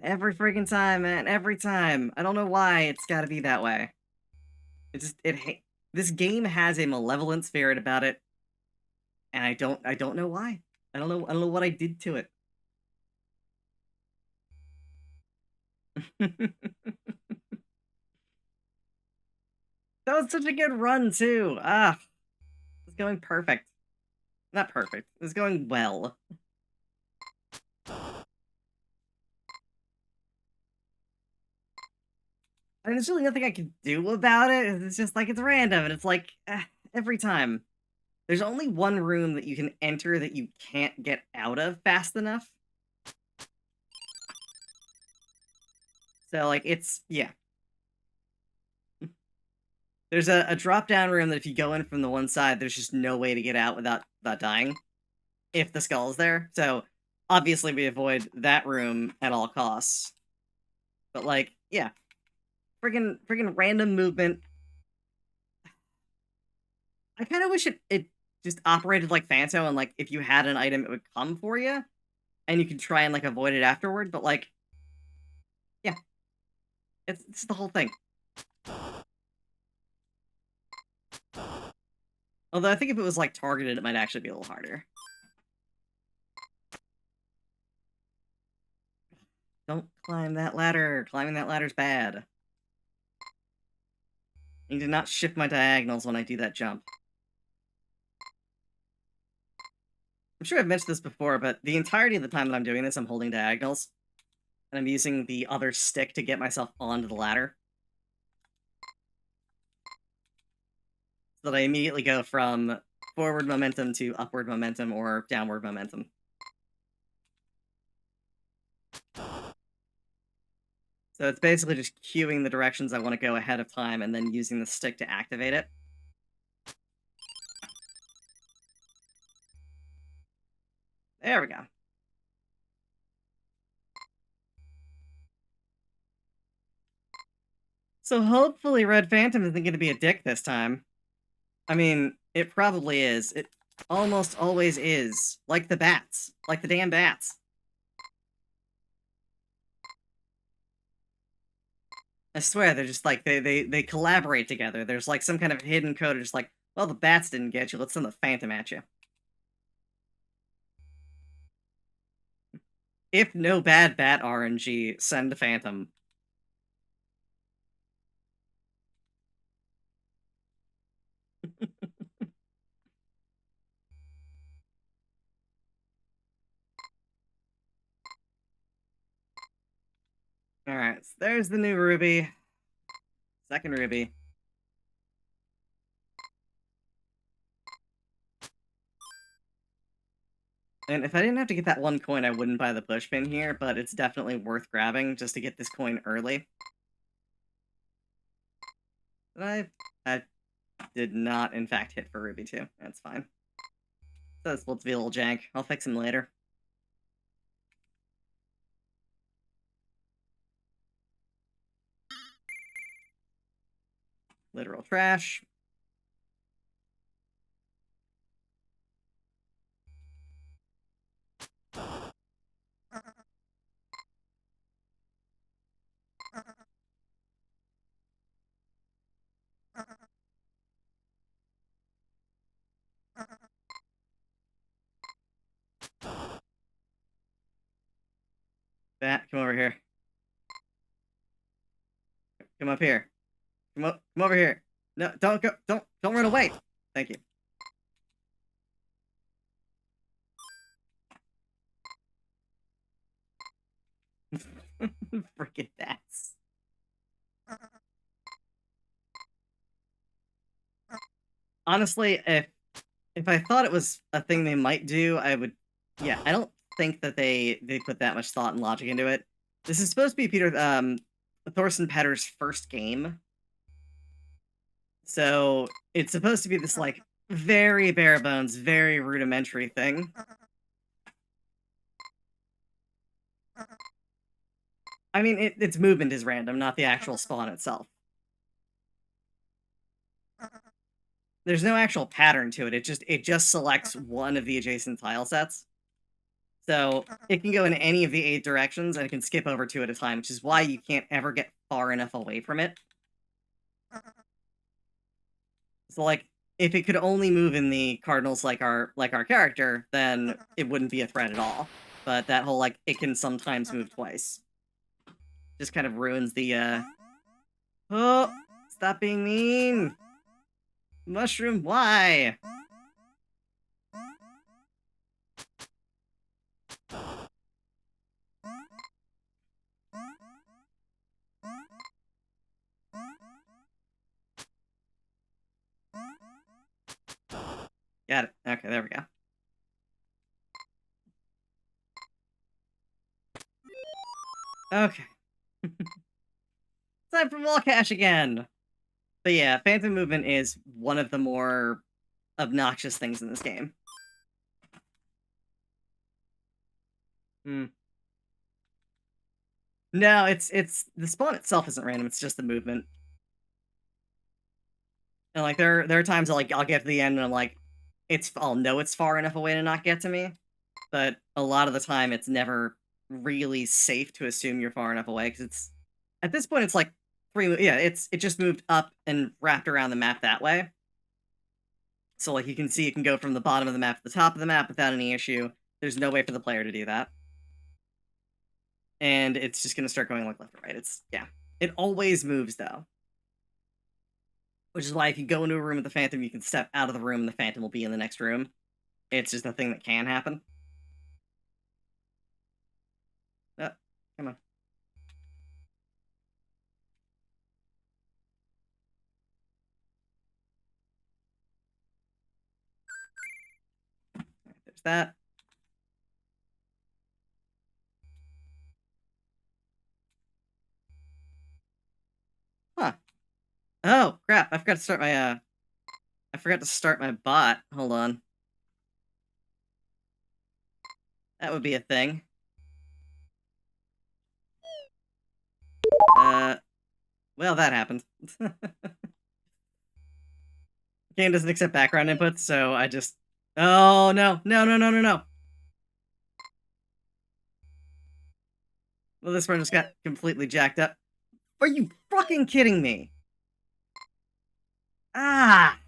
Every freaking time, man. Every time. I don't know why it's got to be that way. It just this game has a malevolent spirit about it, and I don't know why. I don't know what I did to it. That was such a good run too. It's going perfect. Not perfect. It's going well. I mean, there's really nothing I can do about it. It's just like it's random, and it's like every time. There's only one room that you can enter that you can't get out of fast enough. So like yeah. There's a drop down room that if you go in from the one side, there's just no way to get out without dying if the skull is there. So obviously we avoid that room at all costs. But like, yeah, friggin' random movement. I kind of wish it just operated like Phantom, and like if you had an item, it would come for you, and you could try and like avoid it afterward. But like, yeah, it's the whole thing. Although I think if it was like targeted, it might actually be a little harder. Don't climb that ladder. Climbing that ladder's bad. I need to not shift my diagonals when I do that jump. I'm sure I've mentioned this before, but the entirety of the time that I'm doing this, I'm holding diagonals. And I'm using the other stick to get myself onto the ladder. So that I immediately go from forward momentum to upward momentum or downward momentum. So it's basically just cueing the directions I want to go ahead of time and then using the stick to activate it. There we go. So hopefully Red Phantom isn't going to be a dick this time. I mean, it probably is. It almost always is. Like the bats. Like the damn bats. I swear, they're just like, they collaborate together. There's like some kind of hidden code, just like, well, the bats didn't get you, let's send the Phantom at you. If no bad bat RNG, send the Phantom. Alright, so there's the new ruby. Second ruby. And if I didn't have to get that one coin, I wouldn't buy the push pin here, but it's definitely worth grabbing just to get this coin early. But I did not, in fact, hit for Ruby 2. That's fine. So it's supposed to be a little jank. I'll fix him later. Literal trash. Bat, come over here. Come up here. Come over here. No, don't go. Don't run away. Thank you. Freaking bats. Honestly, if I thought it was a thing they might do, I would. Yeah, I don't think that they put that much thought and logic into it. This is supposed to be Thorsten Petter's first game, so it's supposed to be this like very bare bones, very rudimentary thing. I mean, its movement is random, not the actual spawn itself. There's no actual pattern to it. It just selects one of the adjacent tile sets. So it can go in any of the 8 directions, and it can skip over 2 at a time, which is why you can't ever get far enough away from it. So, like, if it could only move in the cardinals like our character, then it wouldn't be a threat at all. But that whole, like, it can sometimes move twice just kind of ruins the. Oh! Stop being mean! Mushroom, why? Got it. Okay, there we go. Okay. Time for wall cash again! But yeah, phantom movement is one of the more obnoxious things in this game. Hmm. No, it's the spawn itself isn't random, it's just the movement. And, like, there are times I'll get to the end and I'm like, I'll know it's far enough away to not get to me, but a lot of the time, it's never really safe to assume you're far enough away, because it's at this point, it's like 3 yeah, it just moved up and wrapped around the map that way. So, like, you can see it can go from the bottom of the map to the top of the map without any issue. There's no way for the player to do that. And it's just gonna start going, like, left or right. Yeah. It always moves, though. Which is why if you go into a room with the Phantom, you can step out of the room and the Phantom will be in the next room. It's just a thing that can happen. Come on. There's that. Huh. Oh, crap. I forgot to start my, I forgot to start my bot. Hold on. That would be a thing. Well, that happened. Game doesn't accept background inputs, so I just... Oh, no. No, no, no, no, no. Well, this one just got completely jacked up. Are you fucking kidding me? Ah!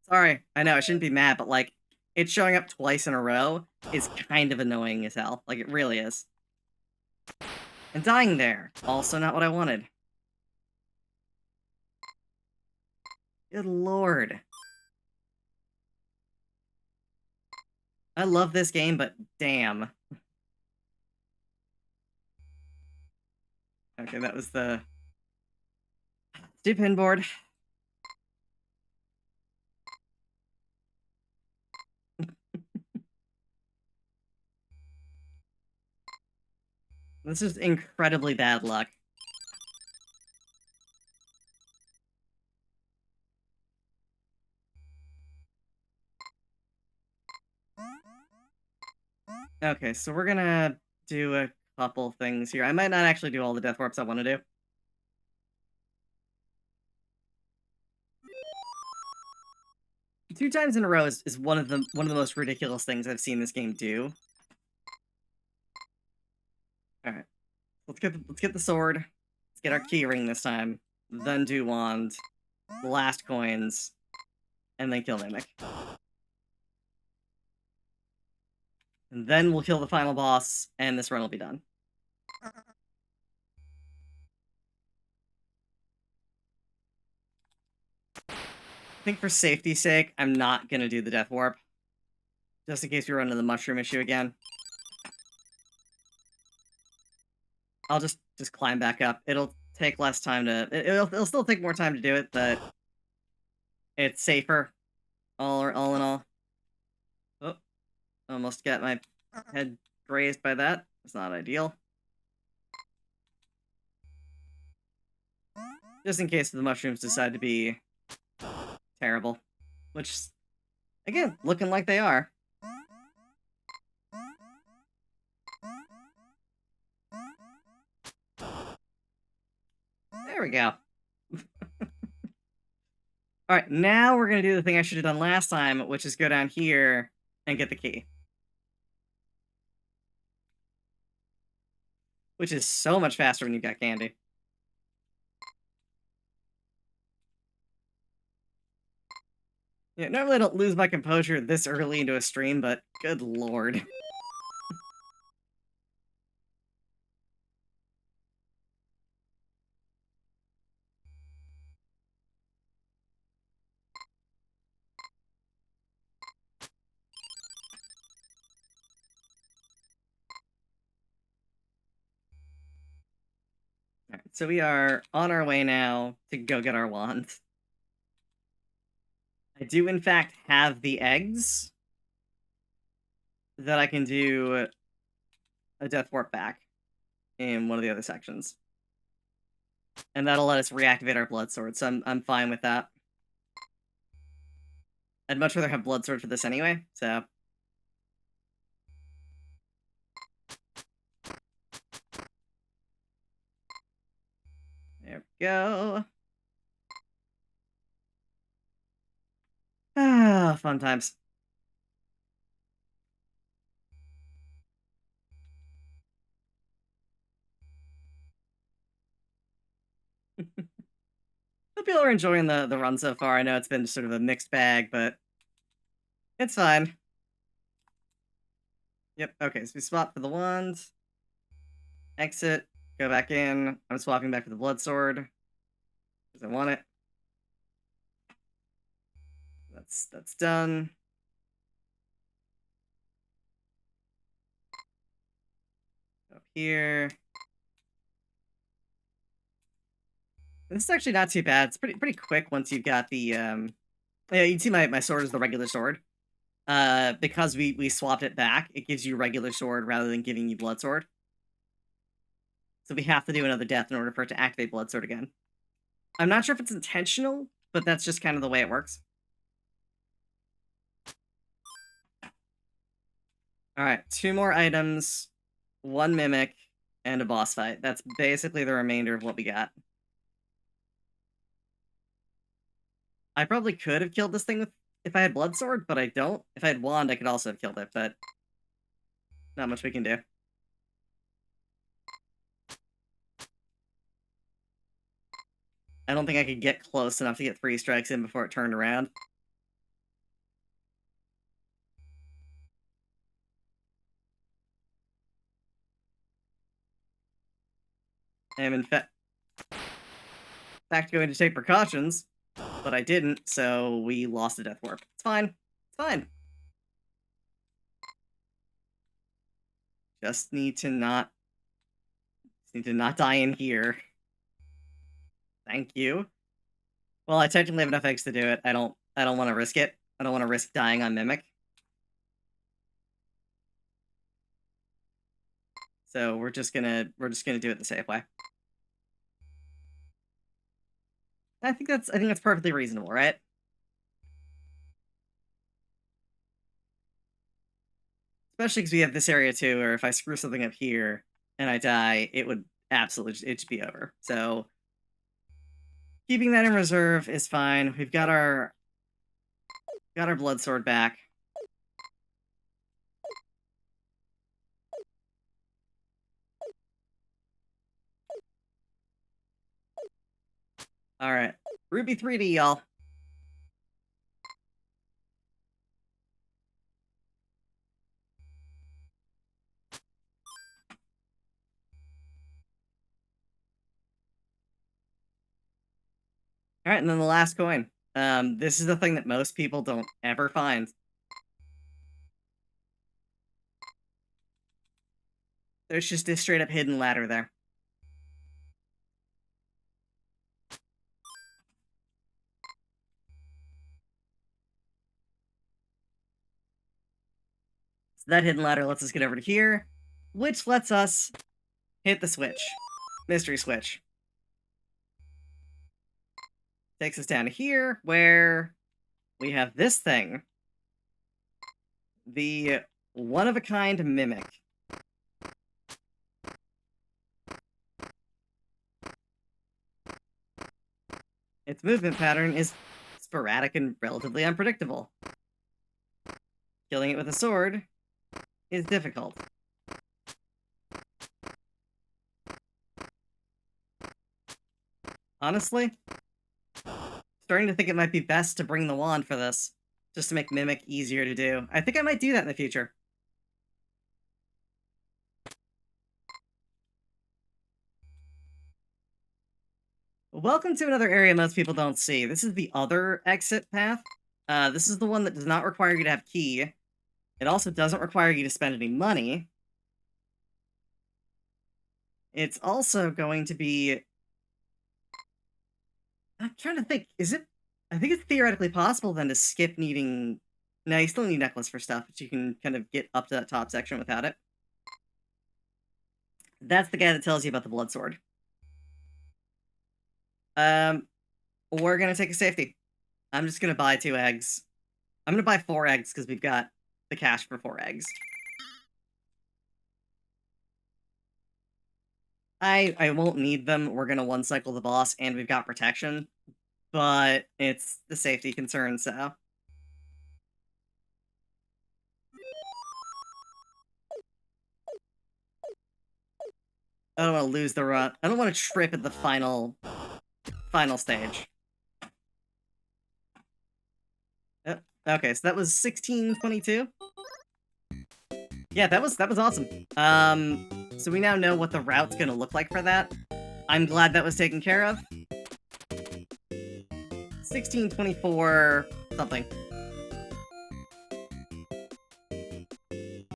Sorry. I know, I shouldn't be mad, but, like, it showing up twice in a row is kind of annoying as hell. Like, it really is. And dying there. Also not what I wanted. Good lord. I love this game, but damn. Okay, that was the... Stupid board. This is incredibly bad luck. Okay, so we're gonna do a couple things here. I might not actually do all the death warps I want to do. Two times in a row is one of the most ridiculous things I've seen this game do. All right, let's get the sword. Let's get our key ring this time. Then do wand, the last coins, and then kill Mimic. And then we'll kill the final boss, and this run will be done. I think for safety's sake, I'm not gonna do the death warp. Just in case we run into the mushroom issue again. I'll just climb back up. It'll take less time to... It'll still take more time to do it, but... It's safer. All in all. Oh. Almost got my head grazed by that. It's not ideal. Just in case the mushrooms decide to be... terrible. Which... Again, looking like they are. There we go. Alright, now we're gonna do the thing I should have done last time, which is go down here and get the key. which is so much faster when you've got candy. Yeah, normally I don't lose my composure this early into a stream, but good lord. Alright, so we are on our way now to go get our wands. I do, in fact, have the eggs that I can do a death warp back in one of the other sections. And that'll let us reactivate our blood sword, so I'm fine with that. I'd much rather have blood sword for this anyway, so. There we go. Ah, fun times. Hope people are enjoying the run so far. I know it's been sort of a mixed bag, but it's fine. Yep, okay, so we swap for the wands. Exit, go back in. I'm swapping back for the blood sword. Because I want it. That's done. Up here. This is actually not too bad. It's pretty quick once you've got the yeah, you can see my sword is the regular sword. Because we swapped it back, it gives you regular sword rather than giving you blood sword. So we have to do another death in order for it to activate blood sword again. I'm not sure if it's intentional, but that's just kind of the way it works. Alright, 2 more items, 1 mimic, and a boss fight. That's basically the remainder of what we got. I probably could have killed this thing with if I had blood sword, but I don't. If I had wand, I could also have killed it, but not much we can do. I don't think I could get close enough to get 3 strikes in before it turned around. I am in fact going to take precautions, but I didn't, so we lost a death warp. It's fine. It's fine. Just need to not die in here. Thank you. Well, I technically have enough eggs to do it. I don't want to risk it. I don't want to risk dying on Mimic. So we're just gonna do it the safe way. I think that's perfectly reasonable, right? Especially because we have this area too, where if I screw something up here and I die, it would absolutely it'd be over. So keeping that in reserve is fine. We've got our blood sword back. All right, Ruby 3D, y'all. All right, and then the last coin. This is the thing that most people don't ever find. There's just this straight up hidden ladder there. So that hidden ladder lets us get over to here, which lets us hit the switch. Mystery switch. Takes us down to here, where we have this thing. The one-of-a-kind Mimic. Its movement pattern is sporadic and relatively unpredictable. Killing it with a sword is difficult. Honestly, starting to think it might be best to bring the wand for this, just to make Mimic easier to do. I think I might do that in the future. Welcome to another area most people don't see. This is the other exit path. This is the one that does not require you to have key. It also doesn't require you to spend any money. It's also going to be... I'm trying to think, is it... I think it's theoretically possible then to skip needing... No, you still need necklace for stuff, but you can kind of get up to that top section without it. That's the guy that tells you about the blood sword. We're gonna take a safety. I'm just gonna buy 2 eggs. I'm gonna buy 4 eggs because we've got the cash for 4 eggs. I won't need them. We're gonna one-cycle the boss, and we've got protection. But it's the safety concern, so... I don't want to lose the run. I don't want to trip at the final stage. Yep. Okay, so that was 1622. Yeah, that was awesome. So we now know what the route's gonna look like for that. I'm glad that was taken care of. 1624 something.